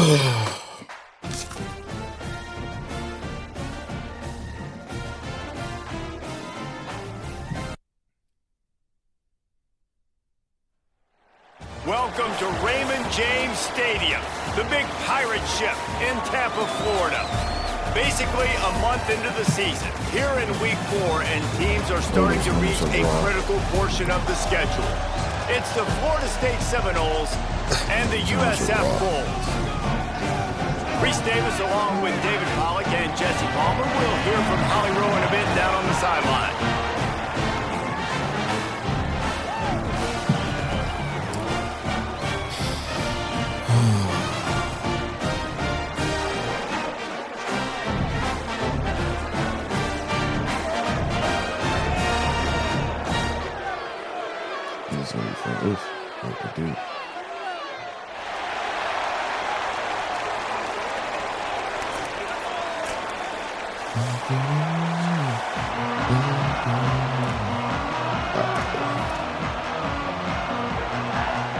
Welcome to Raymond James Stadium, the big pirate ship in Tampa, Florida. Basically a month into the season, here in week 4, and teams are starting to reach a critical portion of the schedule. It's the Florida State Seminoles and the USF Bulls. Reese Davis along with David Pollack and Jesse Palmer. We'll hear from Holly Rowe in a bit down on the sideline. Oof, what to do.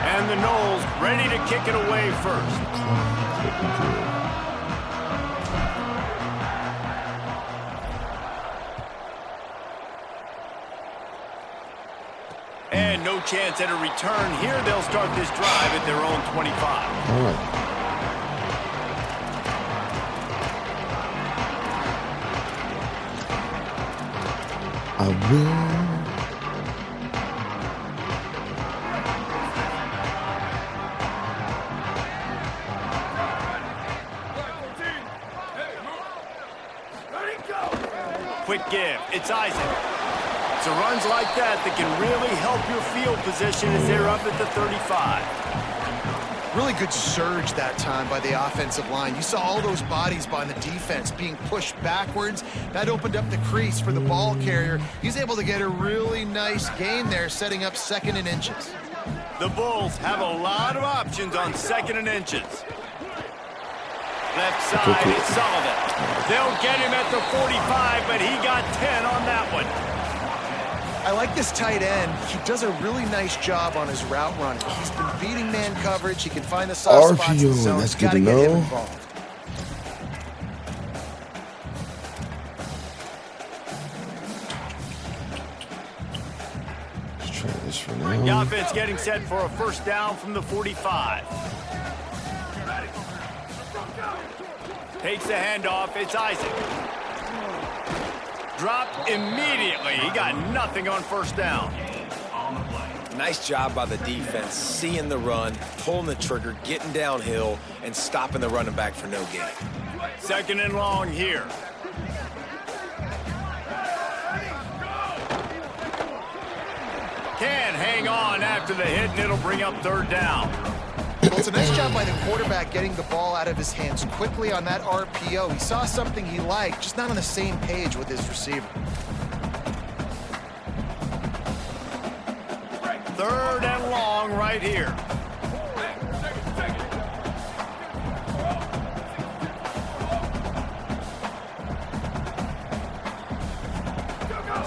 And the Noles ready to kick it away first. And no chance at a return here. They'll start this drive at their own 25. All right. I will. Quick give. It's Isaac. So runs like that can really help your field position as they're up at the 35. Really good surge that time by the offensive line. You saw all those bodies by the defense being pushed backwards. That opened up the crease for the ball carrier. He's able to get a really nice gain there, setting up 2nd and inches. The Bulls have a lot of options on 2nd and inches. Left side, it's Sullivan. They'll get him at the 45, but he got 10 on that one. I like this tight end. He does a really nice job on his route running. He's been beating man coverage. He can find the soft spots in the zone. That's He's good got to to get him know. involved. Let's try this for The now. offense getting set for a first down from the 45. Takes the handoff. It's Isaac. Dropped immediately. He got nothing on first down. Nice job by the defense, seeing the run, pulling the trigger, getting downhill, and stopping the running back for no gain. 2nd and long here. Can hang on after the hit, and it'll bring up 3rd down. Well, it's a nice job by the quarterback getting the ball out of his hands quickly on that RPO. He saw something he liked, just not on the same page with his receiver. 3rd and long right here.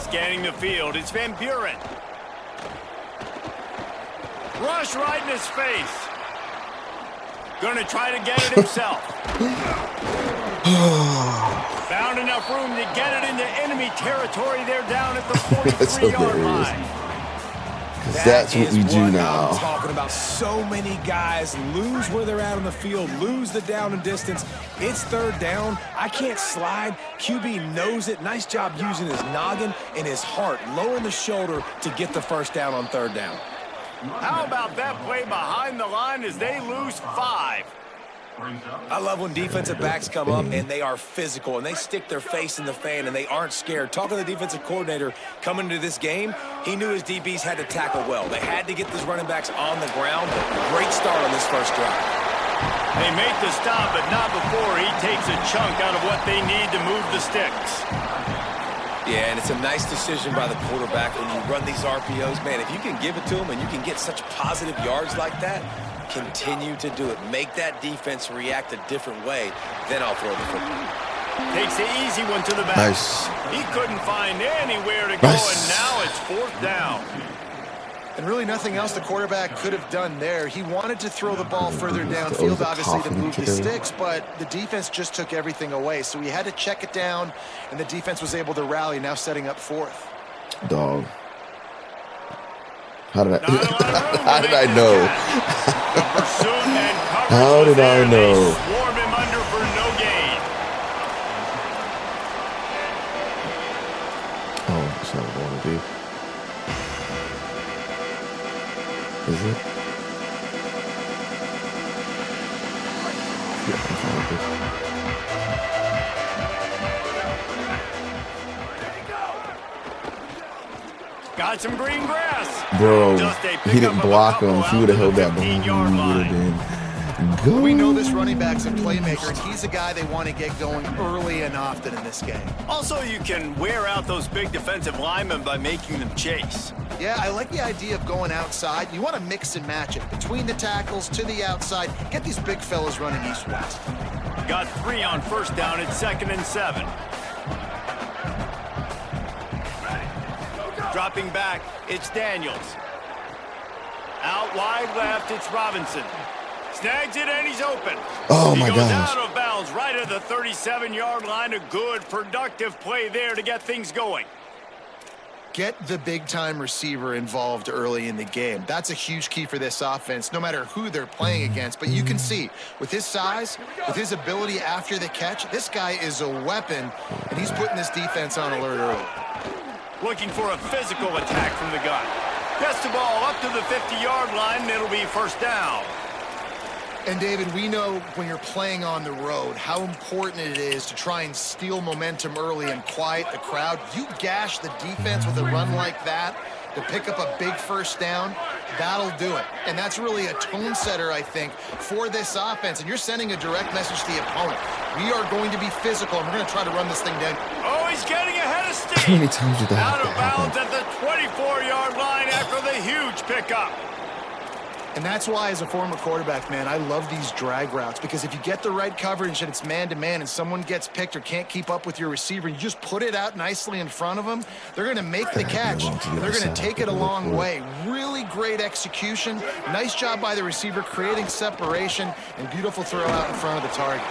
Scanning the field, it's Van Buren. Rush right in his face. Gonna try to get it himself. Found enough room to get it into enemy territory. They're down at the 43-yard line. Because that's what we do now. I'm talking about. So many guys lose where they're at on the field, lose the down and distance. It's 3rd down. I can't slide. QB knows it. Nice job using his noggin and his heart, lowering the shoulder to get the first down on 3rd down. How about that play behind the line as they lose 5? I love when defensive backs come up and they are physical and they stick their face in the fan and they aren't scared. Talking to the defensive coordinator coming into this game, he knew his DBs had to tackle well. They had to get those running backs on the ground. Great start on this first drive. They make the stop, but not before he takes a chunk out of what they need to move the sticks. Yeah, and it's a nice decision by the quarterback when you run these RPOs. Man, if you can give it to him and you can get such positive yards like that, continue to do it. Make that defense react a different way, then I'll throw the football. Takes the easy one to the back. Nice. He couldn't find anywhere to go, and now it's 4th down. And really nothing else the quarterback could have done there. He wanted to throw the ball further downfield, obviously, to move the sticks, but the defense just took everything away. So he had to check it down, and the defense was able to rally, now setting up fourth. Dog. How did I How did I know? How did I know? Swarm him under for no gain. Oh, it's not going to be. Is it? Yeah, I'm fine with this. Got some green grass. Bro, he didn't block him. If he would have held that ball, he would have been good. We know this running back's a playmaker, and he's a guy they want to get going early and often in this game. Also, you can wear out those big defensive linemen by making them chase. Yeah, I like the idea of going outside. You want to mix and match it. Between the tackles, to the outside. Get these big fellas running east-west. Got 3 on first down. It's 2nd and 7. Dropping back, it's Daniels. Out wide left, it's Robinson. Snags it, and he's open. Oh, my goes gosh. Out of bounds right at the 37-yard line. A good, productive play there to get things going. Get the big-time receiver involved early in the game. That's a huge key for this offense, no matter who they're playing against. But you can see, with his size, with his ability after the catch, this guy is a weapon, and he's putting this defense on alert early. Looking for a physical attack from the gun. Gets the ball up to the 50-yard line, and it'll be first down. And, David, we know when you're playing on the road how important it is to try and steal momentum early and quiet the crowd. You gash the defense with a run like that to pick up a big first down, that'll do it. And that's really a tone setter, I think, for this offense. And you're sending a direct message to the opponent. We are going to be physical, and we're going to try to run this thing down. Oh, he's getting ahead of steam. How many times did that Out of happen? bounds at the 24-yard line after the huge pickup. And that's why, as a former quarterback, man, I love these drag routes, because if you get the right coverage and it's man-to-man and someone gets picked or can't keep up with your receiver, you just put it out nicely in front of them, they're going to make the catch. They're going to take it a long way. Really great execution. Nice job by the receiver creating separation, and beautiful throw out in front of the target.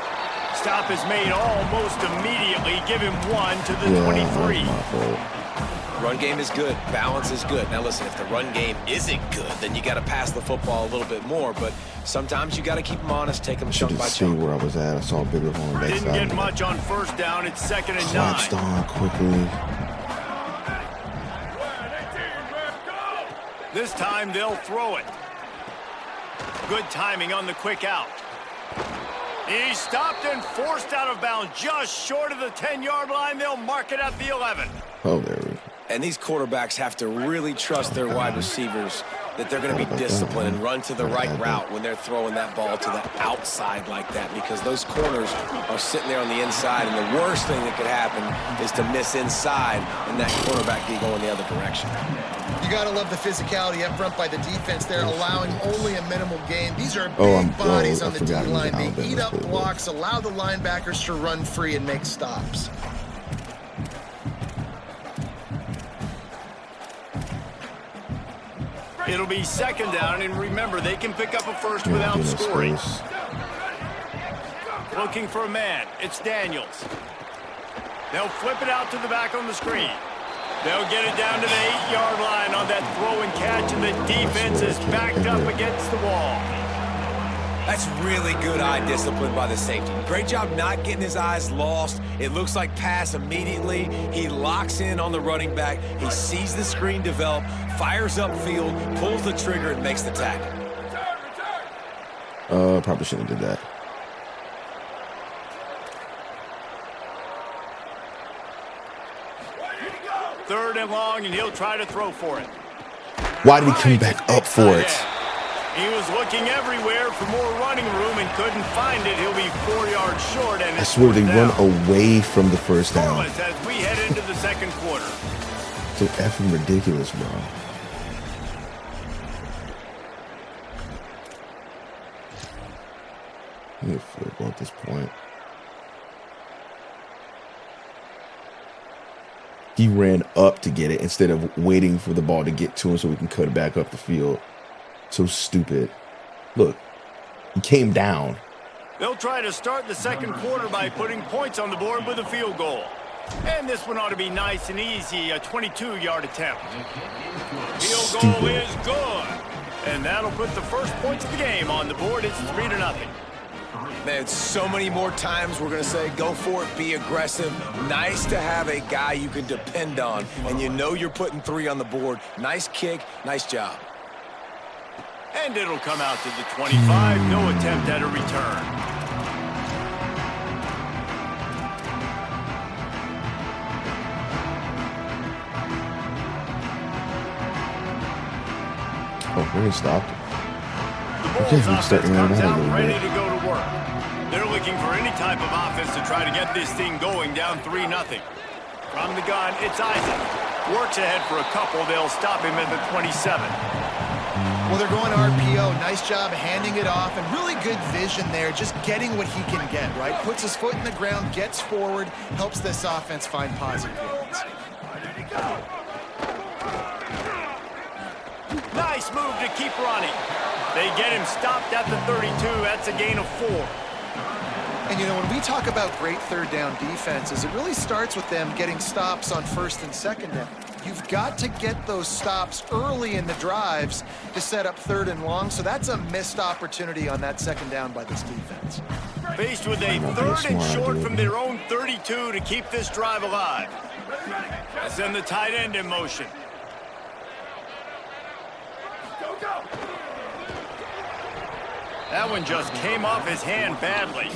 Stop is made almost immediately. Give him 1 to the 23. Run game is good. Balance is good. Now, listen, if the run game isn't good, then you got to pass the football a little bit more. But sometimes you got to keep them honest, take them chunk by chunk. Where I was at, I saw a bigger horn. Didn't get much on first down. It's 2nd and 9. Collapsed on quickly. This time they'll throw it. Good timing on the quick out. He's stopped and forced out of bounds just short of the 10-yard line. They'll mark it at the 11. Oh, there we go. And these quarterbacks have to really trust their wide receivers that they're going to be disciplined and run to the right route when they're throwing that ball to the outside like that, because those corners are sitting there on the inside, and the worst thing that could happen is to miss inside and that quarterback be going the other direction. You got to love the physicality up front by the defense there, allowing only a minimal gain. These are big bodies on the D-line. They eat up blocks, allow the linebackers to run free and make stops. It'll be 2nd down, and remember, they can pick up a first without scoring. Looking for a man. It's Daniels. They'll flip it out to the back on the screen. They'll get it down to the 8-yard line on that throw and catch, and the defense is backed up against the wall. That's really good eye discipline by the safety. Great job not getting his eyes lost. It looks like pass immediately. He locks in on the running back. He sees the screen develop, fires upfield, pulls the trigger, and makes the tackle. Probably shouldn't have did that. Third and long, and he'll try to throw for it. Why did he come back up for it? He was looking everywhere for more running room and couldn't find it. He'll be 4 yards short. And I swear they run away from the first down. As we head into the second quarter. So effing ridiculous, bro. I need a field goal at this point. He ran up to get it instead of waiting for the ball to get to him so we can cut it back up the field. So stupid. Look, he came down. They'll try to start the second quarter by putting points on the board with a field goal. And this one ought to be nice and easy, a 22-yard attempt. Field goal is good. And that'll put the first points of the game on the board. It's 3-0. Man, so many more times we're going to say, go for it, be aggressive. Nice to have a guy you can depend on, and you know you're putting 3 on the board. Nice kick, nice job. And it'll come out to the 25. No attempt at a return. Oh, really stopped it. The Bulls offense comes out ready to go to work. They're looking for any type of offense to try to get this thing going, down 3-0. From the gun, it's Isaac. Works ahead for a couple. They'll stop him at the 27. Well, they're going RPO. Nice job handing it off, and really good vision there, just getting what he can get, right? Puts his foot in the ground, gets forward, helps this offense find positive yards. Nice move to keep running. They get him stopped at the 32. That's a gain of 4. And, you know, when we talk about great third down defenses, it really starts with them getting stops on first and second down. You've got to get those stops early in the drives to set up third and long, so that's a missed opportunity on that second down by this defense. Faced with a third and short from their own 32 to keep this drive alive. They send the tight end in motion. That one just came off his hand badly.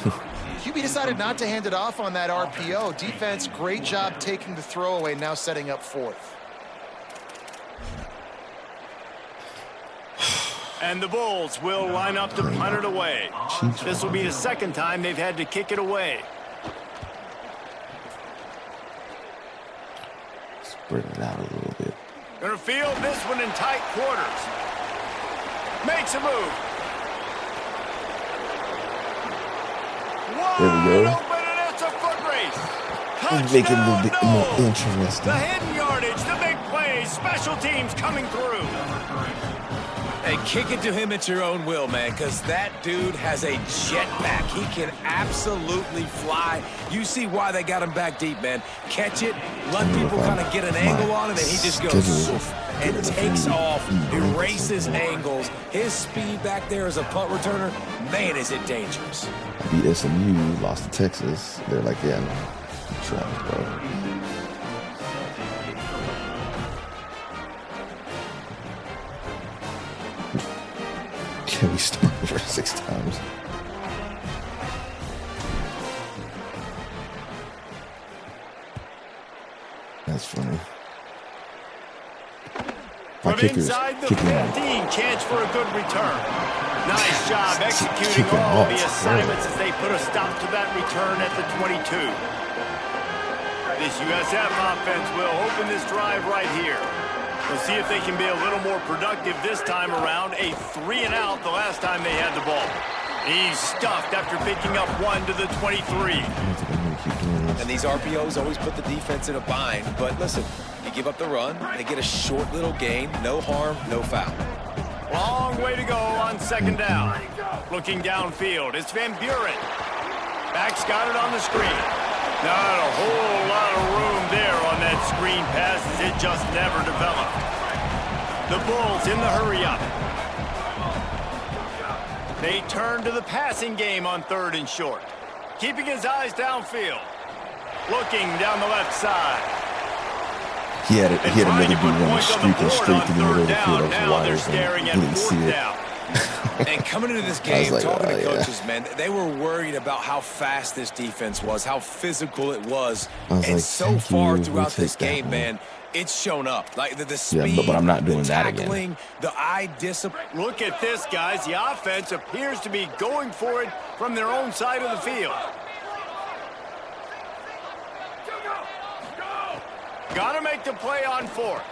QB decided not to hand it off on that RPO. Defense, great job taking the throwaway, now setting up fourth. And the Bulls will line up to punt it away. This will be the second time they've had to kick it away. Spread it out a little bit. Gonna field this one in tight quarters. Makes a move. There we go. Open, and it's a foot race. Make it a little bit more interesting. The hidden yardage, the big plays, special teams coming through. Hey, kick it to him at your own will, man, because that dude has a jetpack. He can absolutely fly. You see why they got him back deep, man. Catch it, let people kind of get an angle on it, and he just goes soof, and takes off, erases angles. His speed back there as a punt returner, man, is it dangerous. Beat SMU, lost to Texas. They're like, yeah, no, Travis, bro. Can we start over 6 times? That's funny. From inside the 15, chance for a good return. Nice job executing all the assignments as they put a stop to that return at the 22. This USF offense will open this drive right here. We'll see if they can be a little more productive this time around. A 3-and-out the last time they had the ball. He's stuffed after picking up 1 to the 23. And these RPOs always put the defense in a bind. But listen, you give up the run, they get a short little gain. No harm, no foul. Long way to go on second down. Looking downfield, it's Van Buren. Back's got it on the screen. Not a whole lot of room there on that screen pass as it just never developed. The Bulls in the hurry-up. They turn to the passing game on third and short. Keeping his eyes downfield. Looking down the left side. He had another dude running streaking straight through the middle of the field. I was wide open. He didn't see it. And coming into this game, talking to coaches, man, they were worried about how fast this defense was, how physical it was. And so far throughout this game, man, it's shown up. Like the speed, but I'm not doing that tackling, again. the eye discipline. Look at this, guys. The offense appears to be going for it from their own side of the field. Got to make the play on fourth.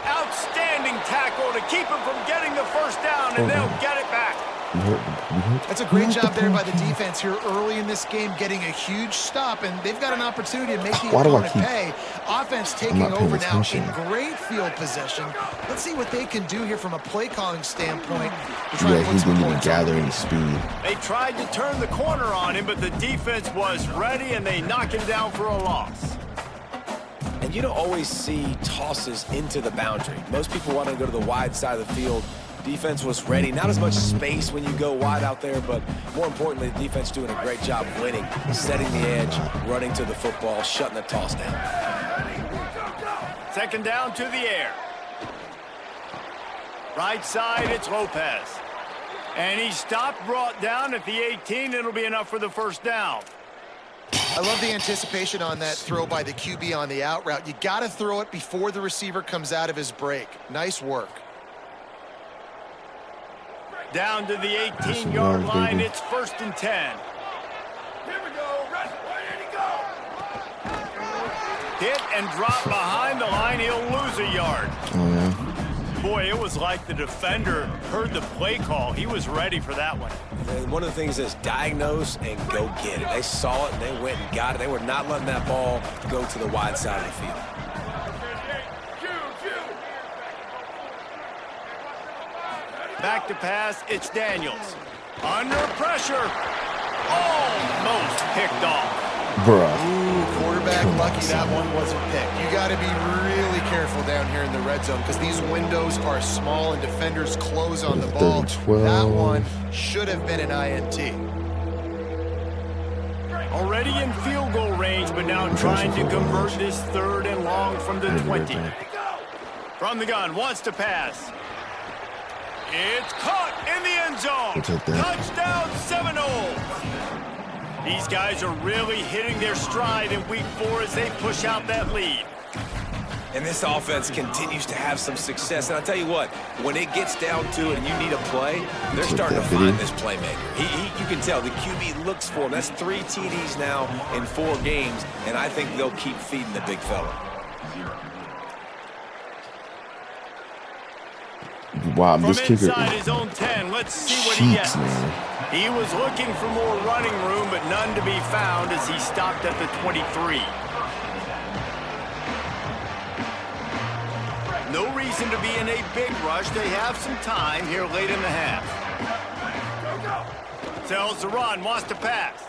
Outstanding tackle to keep him from getting the first down, and they'll get it back. That's a great job there by the defense here early in this game, getting a huge stop, and they've got an opportunity to make the opponent pay. Offense taking over now in great field possession. Let's see what they can do here from a play calling standpoint. Yeah, he didn't even gather any speed. They tried to turn the corner on him, but the defense was ready, and they knock him down for a loss. And you don't always see tosses into the boundary. Most people want to go to the wide side of the field. Defense was ready. Not as much space when you go wide out there, but more importantly, the defense doing a great job winning, setting the edge, running to the football, shutting the toss down. Second down to the air. Right side, it's Lopez. And he stopped, brought down at the 18. It'll be enough for the first down. I love the anticipation on that throw by the QB on the out route. You got to throw it before the receiver comes out of his break. Nice work. Down to the 18-yard line, it's 1st and 10. Here we go, run, where did he go? Hit and drop behind the line, he'll lose a yard. Oh, yeah. Boy, it was like the defender heard the play call. He was ready for that one. And one of the things is diagnose and go get it. They saw it, and they went and got it. They were not letting that ball go to the wide side of the field. Back to pass, it's Daniels. Under pressure. Almost picked off. Bruh. Ooh, quarterback lucky that one wasn't picked. You got to be really careful down here in the red zone because these windows are small and defenders close on the ball. That one should have been an INT. Already in field goal range, but now trying to convert this 3rd and long from the 20. From the gun, wants to pass. It's caught in the end zone. Touchdown, Seminoles. These guys are really hitting their stride in week 4 as they push out that lead. And this offense continues to have some success. And I'll tell you what, when it gets down to it and you need a play, they're starting to find this playmaker. You can tell the QB looks for him. That's 3 TDs now in 4 games, and I think they'll keep feeding the big fella. Wow, this From kicker. inside his own 10, let's see what he gets. Man. He was looking for more running room, but none to be found as he stopped at the 23. No reason to be in a big rush. They have some time here late in the half. Tells the run, wants to pass.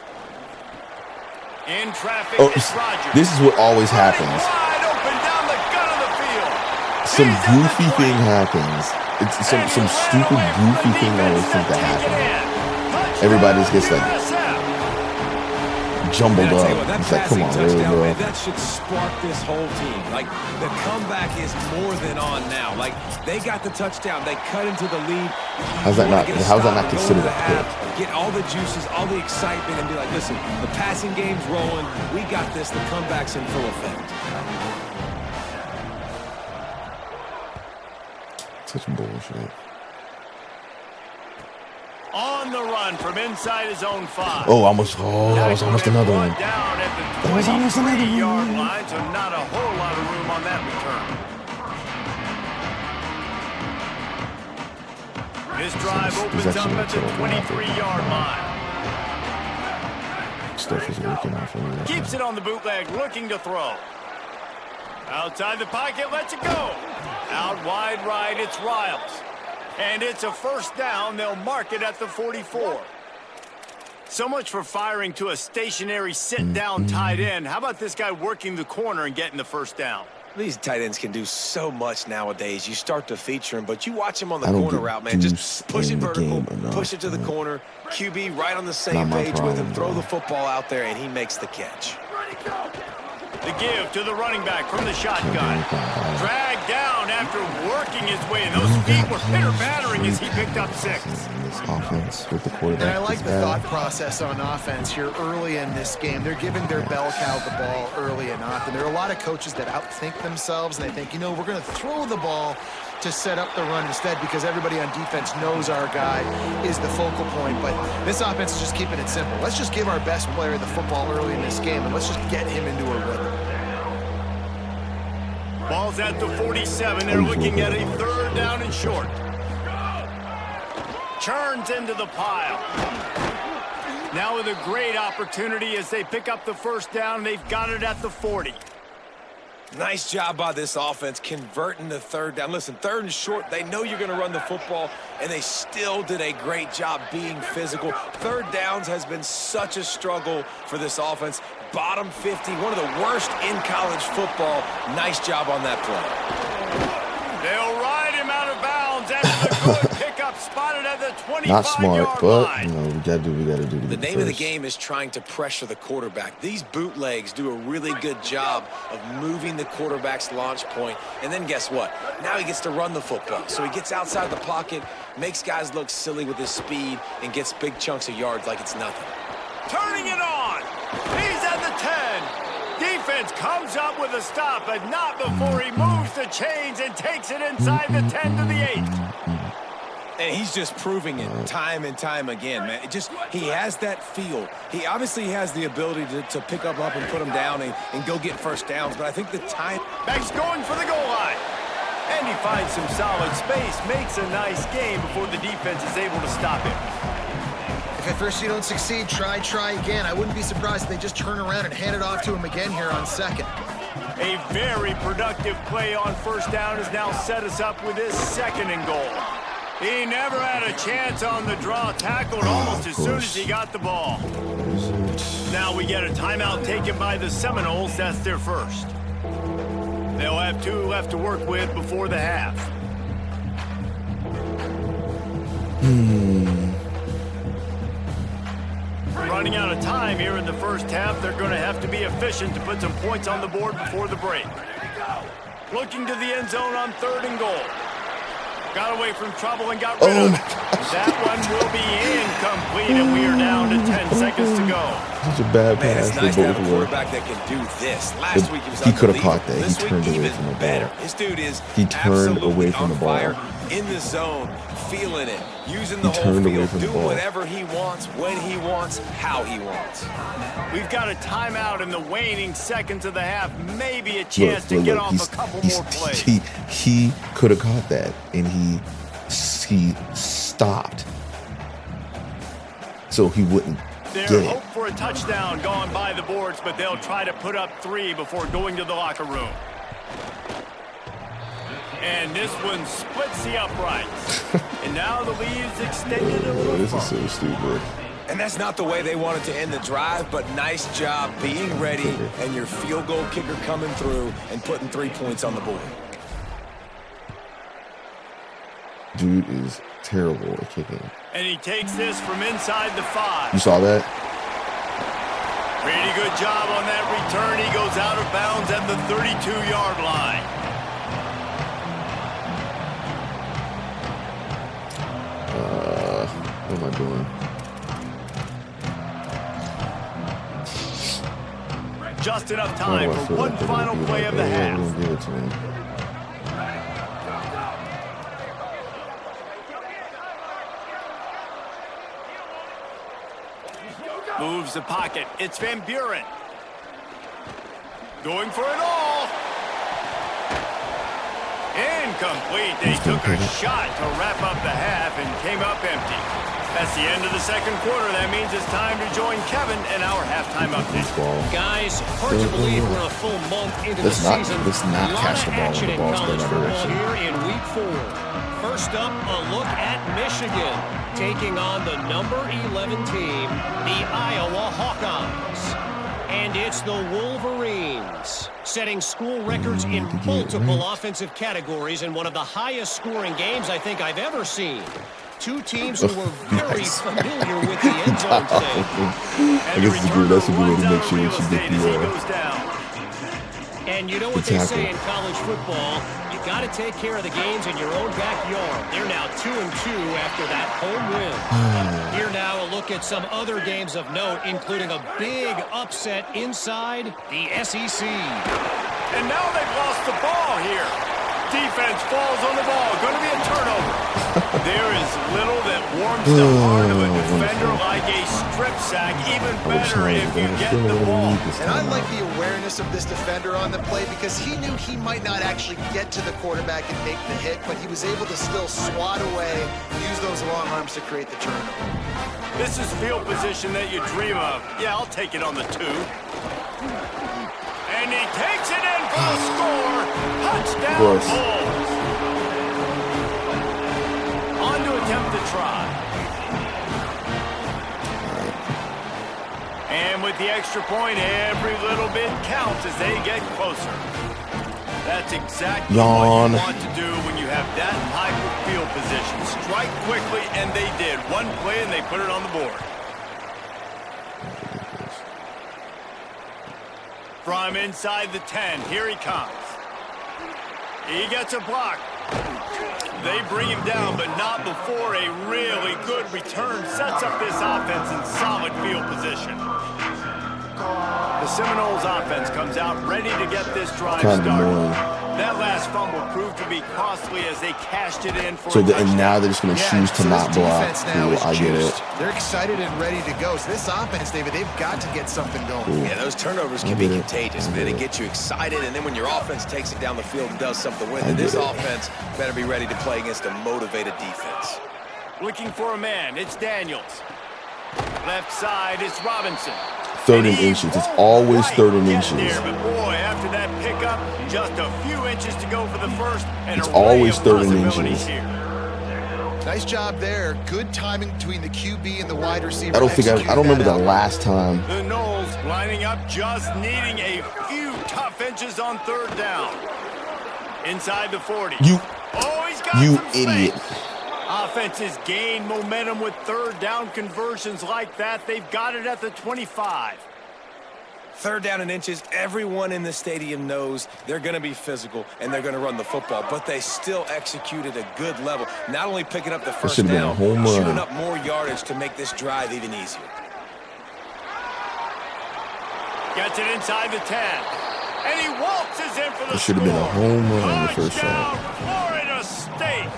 In traffic, it's Rodgers. This is what always happens. Wide open down the gut of the field. Some goofy thing happens. It's some stupid goofy thing I always think that happens. Everybody just gets like jumbled up. It's like, come on, really, bro. That should spark this whole team. Like, the comeback is more than on now. Like, they got the touchdown. They cut into the lead. How's that not considered a pick? Get all the juices, all the excitement, and be like, listen, the passing game's rolling. We got this. The comeback's in full effect. Such bullshit. On the run from inside his own 5. Oh, that was almost another one. Down at the That was almost another 23-yard one. line, so not a whole lot of room on that return. This drive opens up at the 23-yard line. Stuff is working out for me. Keeps it on the bootleg, looking to throw. Outside the pocket, lets it go. Out wide right, it's Riles. And it's a first down. They'll mark it at the 44. So much for firing to a stationary sit-down tight end. How about this guy working the corner and getting the first down? These tight ends can do so much nowadays. You start to feature them, but you watch them on the corner route, man. Just push it vertical, push it to the corner. QB right on the same page with him. Throw the football out there, and he makes the catch. The give to the running back from the shotgun. Dragged down after working his way. Those feet were pitter-pattering as he picked up 6. This offense with the quarterback. And I like the thought process on offense here early in this game. They're giving their bell cow the ball early and often. There are a lot of coaches that outthink themselves, and they think, you know, we're going to throw the ball to set up the run instead because everybody on defense knows our guy is the focal point. But this offense is just keeping it simple. Let's just give our best player the football early in this game, and let's just get him into a rhythm. Ball's at the 47. They're looking at a 3rd down and short. churns into the pile. Now with a great opportunity as they pick up the first down. They've got it at the 40. Nice job by this offense converting the third down. Listen, third and short, they know you're going to run the football, and they still did a great job being physical. Third downs has been such a struggle for this offense. Bottom 50, one of the worst in college football. Nice job on that play. They'll ride him out of bounds after the good pickup, spotted at the 25-yard line. Not smart, but you know, we got to do what we got to do. The name of the game is trying to pressure the quarterback. These bootlegs do a really good job of moving the quarterback's launch point. And then guess what? Now he gets to run the football. So he gets outside the pocket, makes guys look silly with his speed, and gets big chunks of yards like it's nothing. Turning it on. He's at the 10. Defense comes up with a stop, but not before he moves the chains and takes it inside the 10 to the 8. And he's just proving it time and time again, man. He has that feel. He obviously has the ability to pick up and put him down and go get first downs, but I think the time... Back's going for the goal line. And he finds some solid space, makes a nice game before the defense is able to stop him. If at first you don't succeed, try again. I wouldn't be surprised if they just turn around and hand it off to him again here on second. A very productive play on first down has now set us up with his second and goal. He never had a chance on the draw, tackled almost as soon as he got the ball. Now we get a timeout taken by the Seminoles. That's their first. They'll have 2 left to work with before the half. Running out of time here in the first half. They're going to have to be efficient to put some points on the board before the break. Looking to the end zone on 3rd and goal. Got away from trouble and got rid of it. That one will be incomplete, and we are down to 10 seconds to go. Such a bad Man, pass. it's nice to have a quarterback that can do this. Last week he was He could have unbelievable. caught that. This He turned week, away even from the ball. better. This dude is He turned away from on the ball. fire, in the zone, feeling it, using the He whole turned away field, from the doing ball. whatever he wants, when he wants, how he wants. We've got a timeout in the waning seconds of the half. Maybe a chance to get off a couple more plays. He could have caught that, and he stopped so he wouldn't Their get hope it. for a touchdown gone by the boards, but they'll try to put up 3 before going to the locker room. And this one splits the uprights. And now the lead's extended a little This is further. so stupid. And that's not the way they wanted to end the drive, but nice job being ready and your field goal kicker coming through and putting 3 points on the board. Dude is terrible at kicking. And he takes this from inside the 5. You saw that? Pretty good job on that return. He goes out of bounds at the 32-yard line. What am I doing? Just enough Why do time I for feel one like they're gonna final do play that? of the They're half. gonna give it to me. Moves the pocket. It's Van Buren. Going for it all. Incomplete. They took a shot to wrap up the half and came up empty. That's the end of the second quarter. That means it's time to join Kevin in our halftime update. Guys, hard to believe we're a full month into the season. Let's not a lot catch of the ball action when the in ball's college going football that direction. here in Week 4. First up, a look at Michigan taking on the number 11 team, the Iowa Hawkeyes. And it's the Wolverines, setting school records in multiple offensive categories in one of the highest scoring games I think I've ever seen. Two teams who were very familiar with the end zone today. I guess that's a good way to make sure that you get the goes down. And you know what they tackle. say in college football, you got to take care of the games in your own backyard. They're now 2-2 after that home win. Here now a look at some other games of note, including a big upset inside the SEC. And now they've lost the ball here. defense falls on the ball. Going to be a turnover. There is little that warms the heart of a defender like a strip sack. Even better if you get the ball. And I like the awareness of this defender on the play because he knew he might not actually get to the quarterback and make the hit, but he was able to still swat away, use those long arms to create the turnover. This is field position that you dream of. Yeah, I'll take it on the 2. And he takes it in for the score. Touchdown Bulls. On to attempt the try. And with the extra point, every little bit counts as they get closer. That's exactly what you want to do when you have that type of field position. Strike quickly, and they did. One play, and they put it on the board. From inside the 10, here he comes. He gets a block. They bring him down, but not before a really good return sets up this offense in solid field position. The Seminoles offense comes out ready to get this drive started. That last fumble proved to be costly as they cashed it in for a touchdown. And now they're just going to choose to not block. I get it. They're excited and ready to go. So this offense, David, they've got to get something going. Yeah, those turnovers can be contagious, man. They get you excited, and then when your offense takes it down the field and does something with it, this offense better be ready to play against a motivated defense. Looking for a man, it's Daniels. Left side, it's Robinson. 3rd and inches. It's always 3rd and inches. But boy, after that pickup, just a few inches to go for the first. And it's always 3rd and inches. Here. Nice job there. Good timing between the QB and the wide receiver. I don't remember the last time. The Noles lining up, just needing a few tough inches on 3rd down. Inside the 40. You got idiot. Offenses gain momentum with 3rd down conversions like that. They've got it at the 25. 3rd down and inches, everyone in the stadium knows they're going to be physical and they're going to run the football, but they still execute at a good level. Not only picking up the first down, shooting up more yardage to make this drive even easier. Gets it inside the 10. And he waltzes in for the score. Should have been a home run in the first shot. Florida State.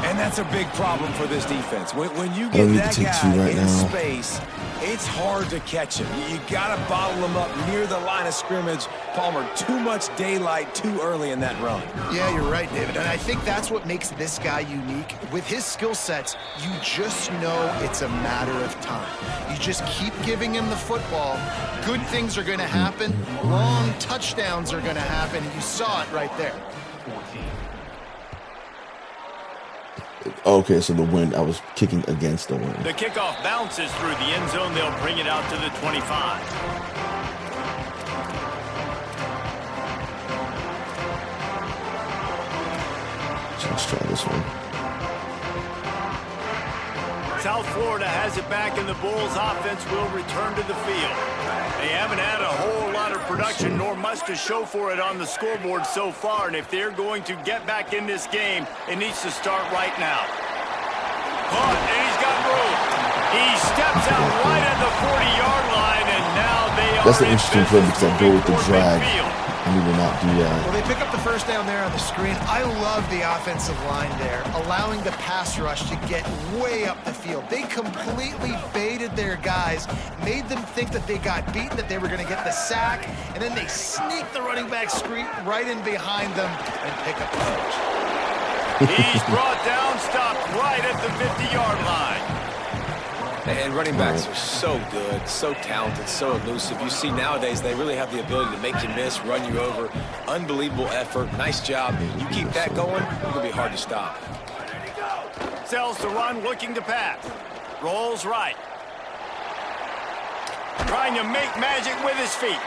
And that's a big problem for this defense. When you get that guy in space, it's hard to catch him. You got to bottle him up near the line of scrimmage. Palmer, too much daylight too early in that run. Yeah, you're right, David. And I think that's what makes this guy unique. With his skill sets, you just know it's a matter of time. You just keep giving him the football. Good things are going to happen. Long touchdowns are going to happen. You saw it right there. Okay, so the wind, I was kicking against the wind. The kickoff bounces through the end zone. They'll bring it out to the 25. So let's try this one. South Florida has it back, and the Bulls offense will return to the field. They haven't had a whole lot of production nor much to show for it on the scoreboard so far, and if they're going to get back in this game, it needs to start right now. Caught, and he's got room. He steps out right at the 40-yard line, and now they are. That's an interesting play because I go with the drag. I need to not do that. Well, they pick up the first down there on the screen. I love the offensive line there, allowing the pass rush to get way up the field. They completely baited their guys, made them think that they got beaten, that they were going to get the sack, and then they sneak the running back screen right in behind them and pick up the first. He's brought down, stopped right at the 50-yard line. And running backs are so good, so talented, so elusive. You see nowadays they really have the ability to make you miss, run you over. Unbelievable effort. Nice job. You keep that going, it's going to be hard to stop. Sells to run, looking to pass. Rolls right. Trying to make magic with his feet.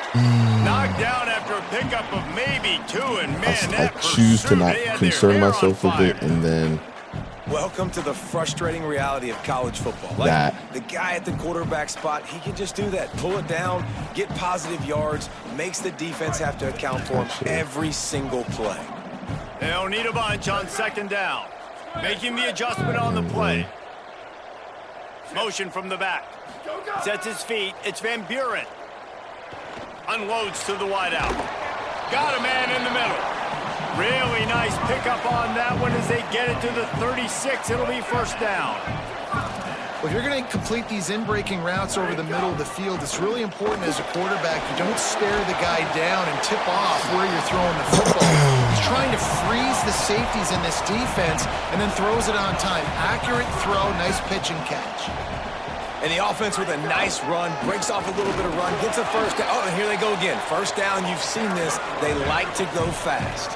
Knocked down after a pickup of maybe 2, and man, I choose to not concern myself with it, and then... Welcome to the frustrating reality of college football. Like the guy at the quarterback spot, he can just do that. Pull it down, get positive yards, makes the defense have to account for him every single play. They'll need a bunch on 2nd down. Making the adjustment on the play. Motion from the back. Sets his feet. It's Van Buren. Unloads to the wideout. Got a man in the middle. Nice pickup on that one as they get it to the 36. It'll be first down. Well, if you're going to complete these in-breaking routes over the middle of the field, it's really important as a quarterback you don't stare the guy down and tip off where you're throwing the football. He's trying to freeze the safeties in this defense and then throws it on time. Accurate throw, nice pitch and catch. And the offense with a nice run, breaks off a little bit of run, gets a first down. Oh, and here they go again. First down, you've seen this. They like to go fast.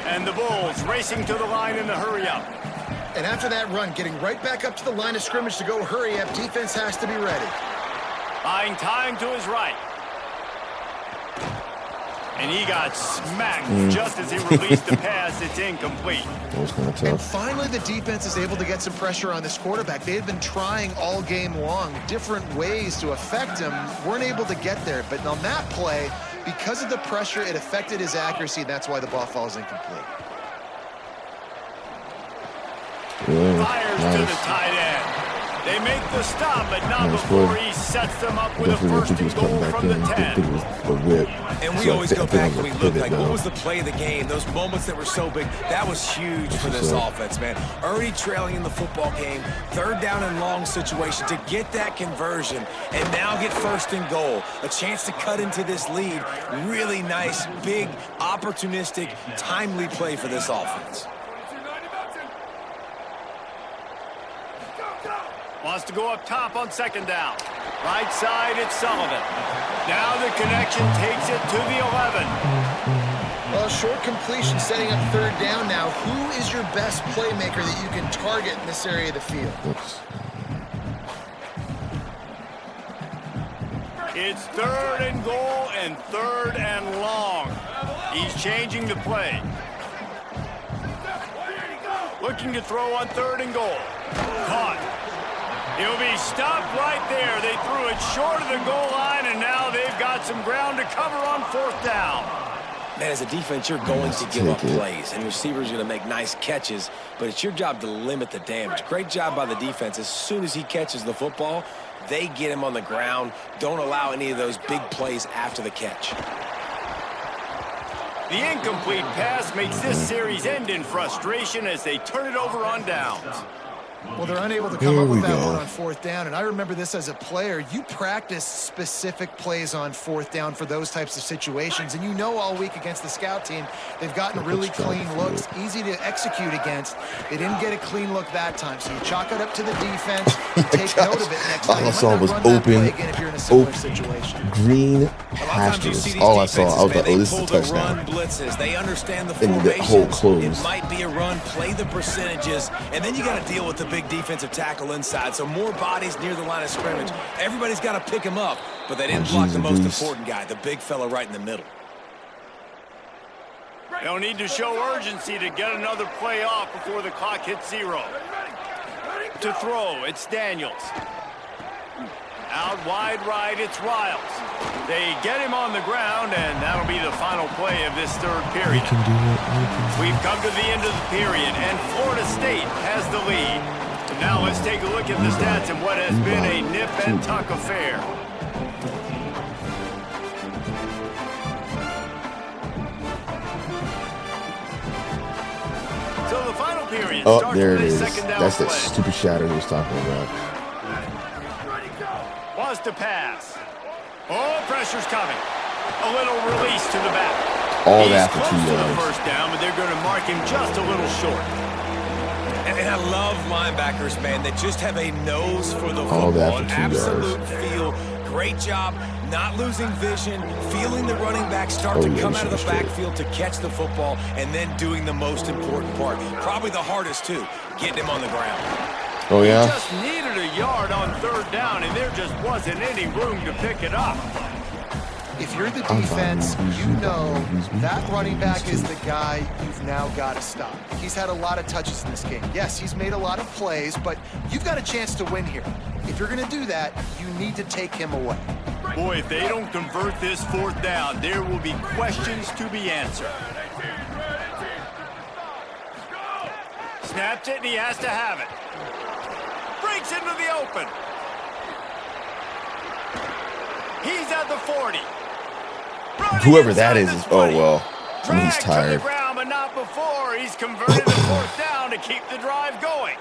And the Bulls racing to the line in the hurry-up. And after that run, getting right back up to the line of scrimmage to go hurry up, defense has to be ready. Buying time to his right. And he got smacked just as he released the pass. It's incomplete. That was kind of And tough. finally, the defense is able to get some pressure on this quarterback. They had been trying all game long, different ways to affect him. Weren't able to get there. But on that play, because of the pressure, it affected his accuracy. That's why the ball falls incomplete. Yeah, Fires to the tight end. They make the stop, but not Nice before play. he sets them up with a Definitely first think he was and coming goal back from in. the I 10. think it was a whip. And we So always I go think back it and was we a look pivot like, now. what was the play of the game? Those moments that were so big, that was huge for this offense, man. Already trailing in the football game, third down and long situation to get that conversion and now get first and goal. A chance to cut into this lead. Really nice, big, opportunistic, timely play for this offense. Wants to go up top on second down. Right side, it's Sullivan. Now the connection takes it to the 11. Well, short completion setting up third down now. Who is your best playmaker that you can target in this area of the field? Oops. It's third and goal and third and long. He's changing the play. Looking to throw on third and goal. Caught. He'll be stopped right there. They threw it short of the goal line, and now they've got some ground to cover on fourth down. Man, as a defense, you're going to give up plays, and receivers are going to make nice catches, but it's your job to limit the damage. Great job by the defense. As soon as he catches the football, they get him on the ground. Don't allow any of those big plays after the catch. The incomplete pass makes this series end in frustration as they turn it over on downs. Well, they're unable to come Here up we with that go. one on fourth down, and I remember this as a player. You practice specific plays on fourth down for those types of situations, and you know all week against the scout team, they've gotten really clean looks, easy to execute against. They didn't get a clean look that time, so you chalk it up to the defense, you take note of it next time. All I You saw might not was run that play open, again if you're in a similar open, situation. green A lot of times you see pastures. these All I saw, I was defenses, like, man, oh, they this is a pull the touchdown. run blitzes. They understand the And the whole formations. close. It might be a run, play the percentages, and then you got to deal with the big defensive tackle inside. So more bodies near the line of scrimmage. Everybody's got to pick him up, but they didn't block the most important guy, the big fella right in the middle. They'll need to show urgency to get another play off before the clock hits zero. To throw, it's Daniels. Out wide right, it's Riles. They get him on the ground, and that'll be the final play of this third period. We've come to the end of the period, and Florida State has the lead. And now let's take a look at the stats in what has been a nip-and-tuck affair. So the final period Oh, starts there with it a is. second down That's that play. stupid shadow he was talking about. Wants to pass. Oh, pressure's coming. A little release to the back. All He's that for close 2 to the yards. first down, but they're going to mark him just a little short. And I love linebackers, man, that just have a nose for the All that football, for an 2 absolute feel. Great job, not losing vision, feeling the running back start to come out of the backfield to catch the football, and then doing the most important part. Probably the hardest, too, getting him on the ground. Oh, yeah? He just needed a yard on third down, and there just wasn't any room to pick it up. If you're the defense, you know that running back is the guy you've now got to stop. He's had a lot of touches in this game. Yes, he's made a lot of plays, but you've got a chance to win here. If you're going to do that, you need to take him away. Boy, if they don't convert this fourth down, there will be questions to be answered. Snaps it, and he has to have it. Breaks into the open. He's at the 40. Whoever that is, oh, well. I mean, he's Dragged to tired. the ground, but not out before. He's converted the 4th down to keep the drive going.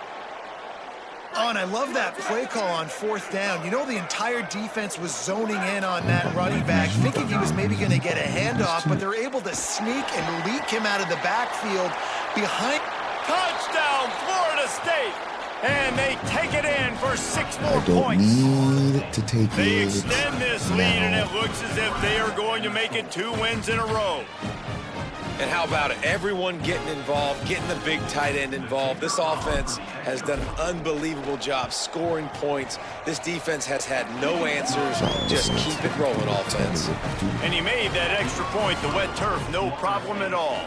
Oh, and I love that play call on 4th down. You know, the entire defense was zoning in on that running back, thinking he was maybe going to get a handoff, but they're able to sneak and leak him out of the backfield behind. Touchdown, Florida State. And they take it in for 6 more I don't points. need to take They it. extend this lead, and it looks as if they are going to make it 2 wins in a row. And how about it? Everyone getting involved, getting the big tight end involved. This offense has done an unbelievable job scoring points. This defense has had no answers. Just keep it rolling, offense. And he made that extra point, the wet turf, no problem at all.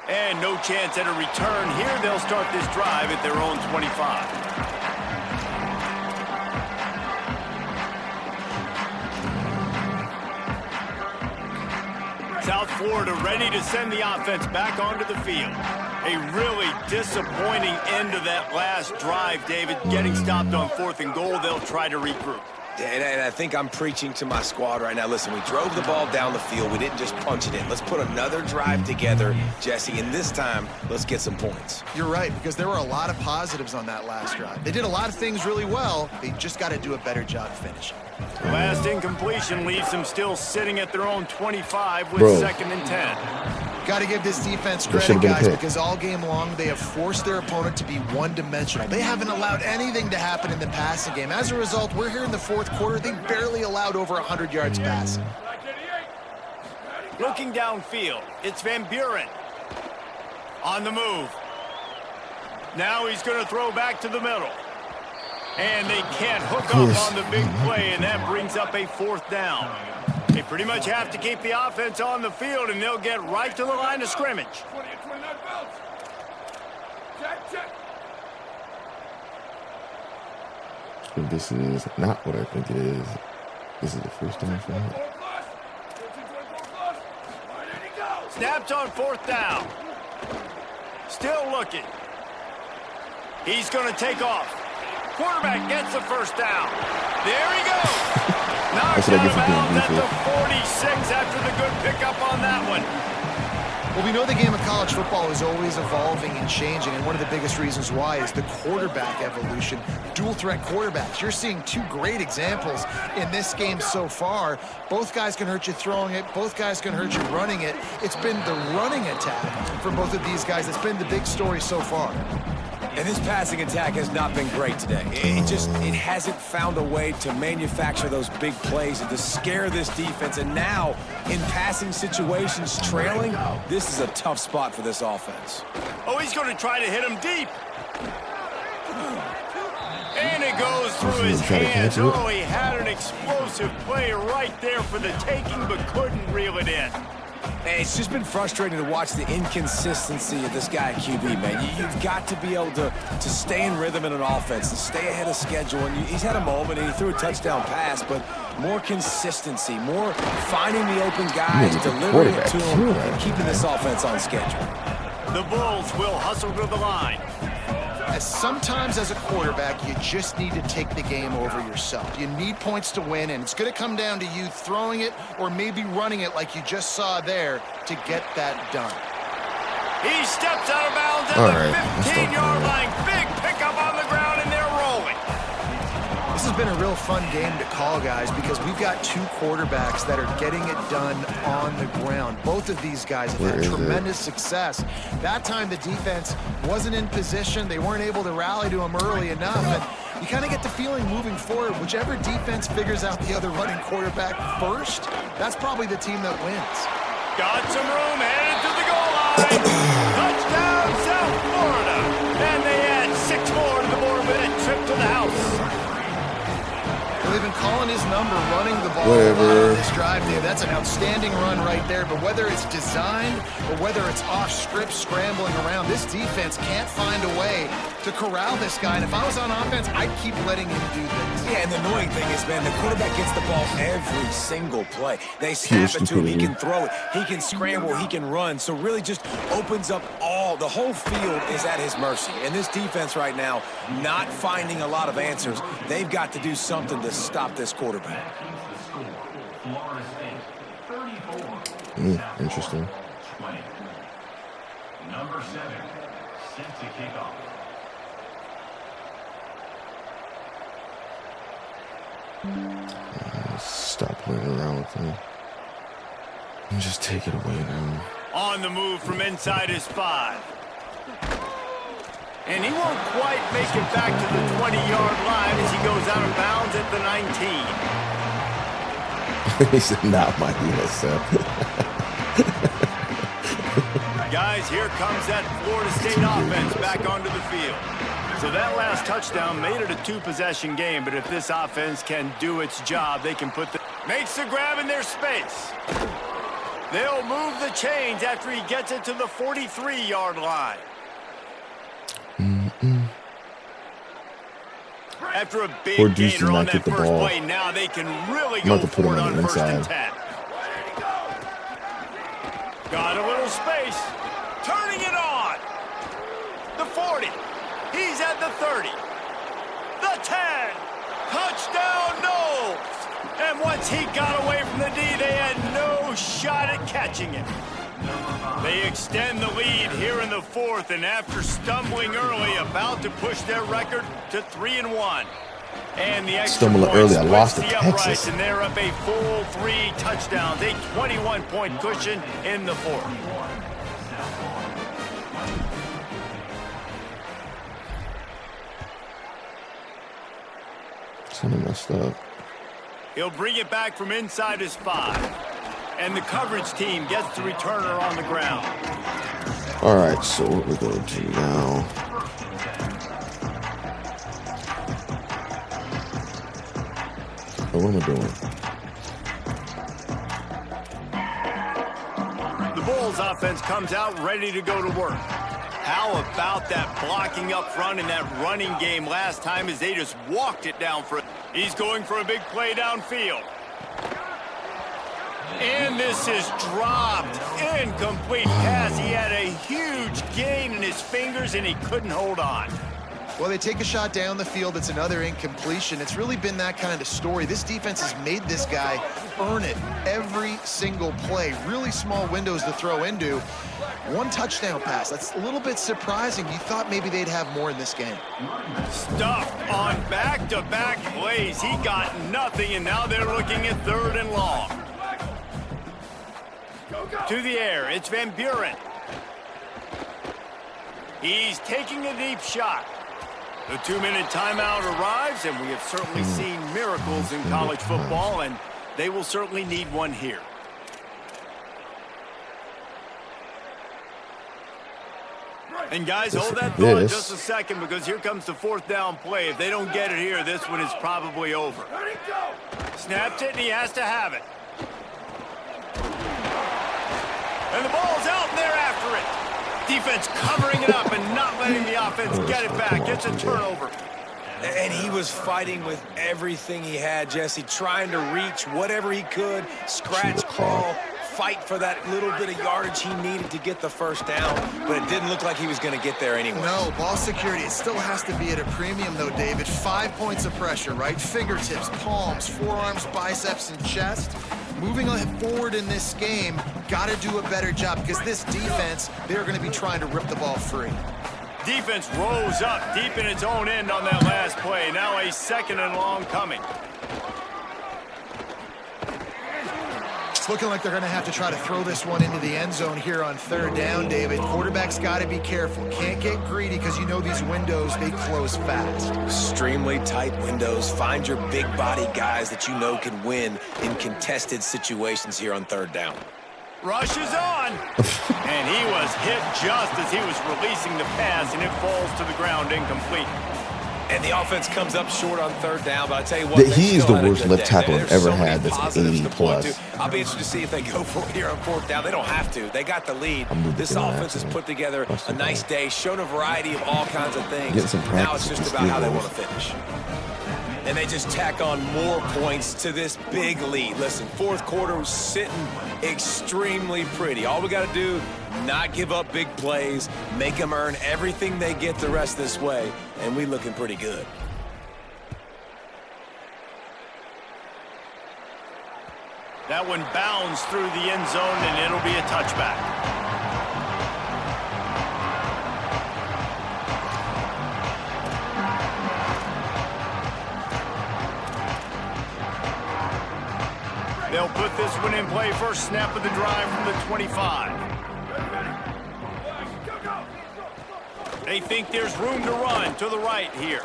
And no chance at a return here. They'll start this drive at their own 25. South Florida ready to send the offense back onto the field. A really disappointing end to that last drive, David. Getting stopped on 4th and goal, they'll try to regroup. And I think I'm preaching to my squad right now. Listen, we drove the ball down the field. We didn't just punch it in. Let's put another drive together, Jesse, and this time, let's get some points. You're right, because there were a lot of positives on that last drive. They did a lot of things really well. They just got to do a better job finishing. The last incompletion leaves them still sitting at their own 25 with 2nd and 10. Got to give this defense credit, guys, because all game long they have forced their opponent to be one-dimensional. They haven't allowed anything to happen in the passing game. As a result, we're here in the 4th quarter. They barely allowed over 100 yards passing. Looking downfield, it's Van Buren. On the move. Now he's going to throw back to the middle. And they can't hook up on the big play, and that brings up a 4th down. They pretty much have to keep the offense on the field, and they'll get right to the line of scrimmage. 20 and 29 belts. Check. This is not what I think it is. This is the first time for me. Snaps on 4th down. Still looking. He's going to take off. Quarterback gets the 1st down. There he goes. Knocked out of bounds at the 46 after the good pickup on that one. Well, we know the game of college football is always evolving and changing, and one of the biggest reasons why is the quarterback evolution. Dual-threat quarterbacks. You're seeing 2 great examples in this game so far. Both guys can hurt you throwing it. Both guys can hurt you running it. It's been the running attack for both of these guys that's been the big story so far. And this passing attack has not been great today. It hasn't found a way to manufacture those big plays and to scare this defense. And now, in passing situations, trailing, this is a tough spot for this offense. Oh, he's going to try to hit him deep. And it goes through his hands. Oh, he had an explosive play right there for the taking, but couldn't reel it in. And it's just been frustrating to watch the inconsistency of this guy at QB, man. You've got to be able to stay in rhythm in an offense, to stay ahead of schedule. And he's had a moment, and he threw a touchdown pass, but more consistency, more finding the open guys, delivering it to him, and keeping this offense on schedule. The Bulls will hustle to the line. As sometimes as a quarterback, you just need to take the game over yourself. You need points to win, and it's going to come down to you throwing it or maybe running it like you just saw there to get that done. He steps out of bounds at the 15-yard line. Big pickup on the ground, and they're rolling. This has been a real fun game to call, guys, because we've got 2 quarterbacks that are getting it done on the ground. Both of these guys have had tremendous success. That time the defense wasn't in position. They weren't able to rally to him early enough. And you kind of get the feeling moving forward, whichever defense figures out the other running quarterback first, that's probably the team that wins. Got some room, headed to the goal line. Touchdown, South Florida. And they add 6 more to the board with a trip to the house. They've been calling his number, running the ball on this drive, Dave. That's an outstanding run right there. But whether it's designed or whether it's off script, scrambling around, this defense can't find a way to corral this guy. And if I was on offense, I'd keep letting him do this. Yeah, and the annoying thing is, man, the quarterback gets the ball every single play. They snap it to him. He can throw it. He can scramble. He can run. So really just opens up all Well, the whole field is at his mercy. And this defense right now, not finding a lot of answers. They've got to do something to stop this quarterback. Interesting. Number 7, set to kick off. Stop playing around with him. And just take it away now. On the move from inside his 5. And he won't quite make it back to the 20-yard line as he goes out of bounds at the 19. He said, not my USF. Guys, here comes that Florida State offense back onto the field. So that last touchdown made it a 2-possession game, but if this offense can do its job, they can put the... Makes the grab in their space. They'll move the chains after he gets it to the 43-yard line. After a big gainer on that first play, now they can really go for it on first and 10. Got a little space. Turning it on. The 40. He's at the 30. The 10. Touchdown, Knowles. And once he got away from the D, they had no shot at catching it. They extend the lead here in the 4th, and after stumbling early, about to push their record to 3-1. And the extra Stumbling point early, I lost to splits the uprights, Texas. and they're up a full 3 touchdowns, a 21-point cushion in the 4th. Something messed up. He'll bring it back from inside his 5. And the coverage team gets the returner on the ground. All right, so what we're going to do now. Oh, what am I doing? The Bulls offense comes out ready to go to work. How about that blocking up front in that running game last time as they just walked it down for... He's going for a big play downfield. And this is dropped. Incomplete pass. He had a huge gain in his fingers, and he couldn't hold on. Well, they take a shot down the field. It's another incompletion. It's really been that kind of story. This defense has made this guy earn it every single play. Really small windows to throw into. 1 touchdown pass. That's a little bit surprising. You thought maybe they'd have more in this game. Stuffed on back-to-back plays. He got nothing, and now they're looking at 3rd and long. To the air, it's Van Buren. He's taking a deep shot. The 2-minute timeout arrives, and we have certainly seen miracles in college football, and they will certainly need one here. And guys, hold that thought just a second, because here comes the 4th down play. If they don't get it here, this one is probably over. Snapped it, and he has to have it. And the ball's out, and they're after it. Defense covering it up and not letting the offense get it back. It's a turnover. And he was fighting with everything he had, Jesse, trying to reach whatever he could, scratch, crawl, fight for that little bit of yardage he needed to get the first down, but it didn't look like he was going to get there anyway. No, ball security, it still has to be at a premium, though, David. 5 points of pressure, right? Fingertips, palms, forearms, biceps, and chest. Moving forward in this game, got to do a better job, because this defense, they're going to be trying to rip the ball free. Defense rose up deep in its own end on that last play. Now a 2nd and long coming. It's looking like they're going to have to try to throw this one into the end zone here on 3rd down, David. Quarterback's got to be careful. Can't get greedy, because you know these windows, they close fast. Extremely tight windows. Find your big body guys that you know can win in contested situations here on 3rd down. Rush is on. And he was hit just as he was releasing the pass, and it falls to the ground incomplete. And the offense comes up short on 3rd down, but I tell you what, He is the worst left tackle I've ever had. That's 80+. I'll be interested to see if they go for it here on 4th down. They don't have to. They got the lead. This offense has put together a nice day, shown a variety of all kinds of things. Now it's just about how they want to finish. and they just tack on more points to this big lead. Listen, fourth quarter was sitting extremely pretty. All we got to do, not give up big plays, make them earn everything they get the rest this way, and we looking pretty good. That one bounds through the end zone, and it'll be a touchback. They'll put this one in play. First snap of the drive from the 25. They think there's room to run to the right here.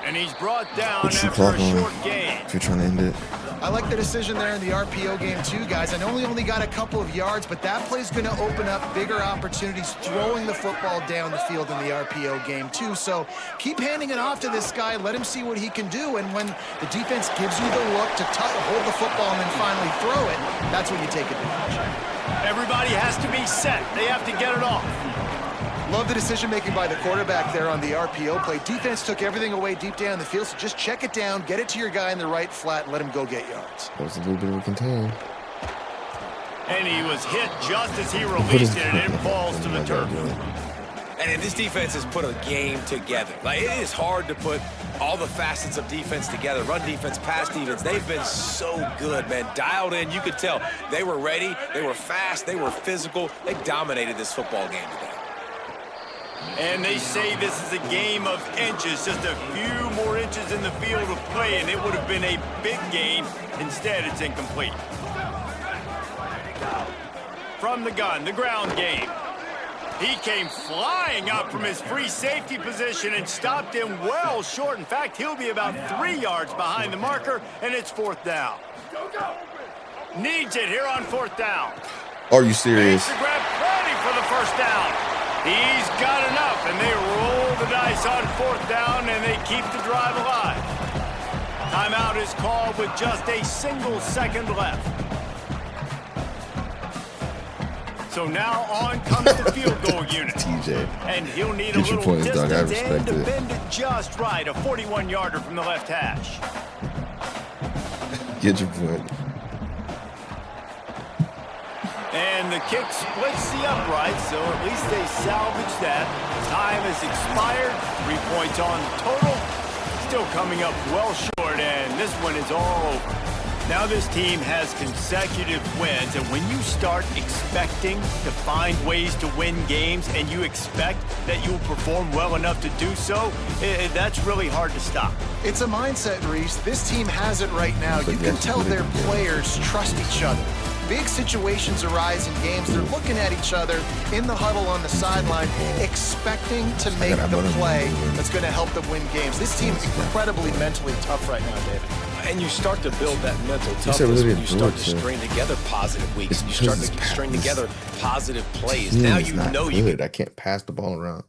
And he's brought down after a short gain. If you're trying to end it. I like the decision there in the RPO game too, guys. I know we only got a couple of yards, but that play's going to open up bigger opportunities throwing the football down the field in the RPO game too. So keep handing it off to this guy. Let him see what he can do. And when the defense gives you the look to hold the football and then finally throw it, that's when you take advantage. Everybody has to be set. They have to get it off. Love the decision-making by the quarterback there on the RPO play. Defense took everything away deep down the field, so just check it down, get it to your guy in the right flat, and let him go get yards. That was a little bit of a contain. And he was hit just as he released it, and it falls to the turf. And this defense has put a game together. Like, it is hard to put all the facets of defense together. Run defense, pass defense. They've been so good, man. Dialed in. You could tell they were ready. They were fast. They were physical. They dominated this football game today. And they say this is a game of inches, just a few more inches in the field of play, and it would have been a big gain. Instead, it's incomplete. From the gun, the ground game. He came flying up from his free safety position and stopped him well short. In fact, he'll be about 3 yards behind the marker, and it's fourth down. Needs it here on fourth down. Are you serious? Makes the grab plenty for the first down. He's got enough, and they roll the dice on fourth down, and they keep the drive alive. Timeout is called with just a single second left. So now on comes the field goal unit. TJ. And he'll need Get a your little points, dog. I distance respect and to it. bend it just right. A 41-yarder from the left hash. Get your point. And the kick splits the upright, so at least they salvage that. Time has expired. 3 points on the total. Still coming up well short, and this one is all over. Now this team has consecutive wins, and when you start expecting to find ways to win games and you expect that you'll perform well enough to do so, that's really hard to stop. It's a mindset, Reese. This team has it right now. You can tell their players trust each other. Big situations arise in games. They're looking at each other in the huddle on the sideline, expecting to make the play that's going to help them win games. This team is incredibly mentally tough right now, David. And you start to build that mental toughness when you start to string together positive weeks. You start to string together positive plays. Now you know you can. I can't pass the ball around.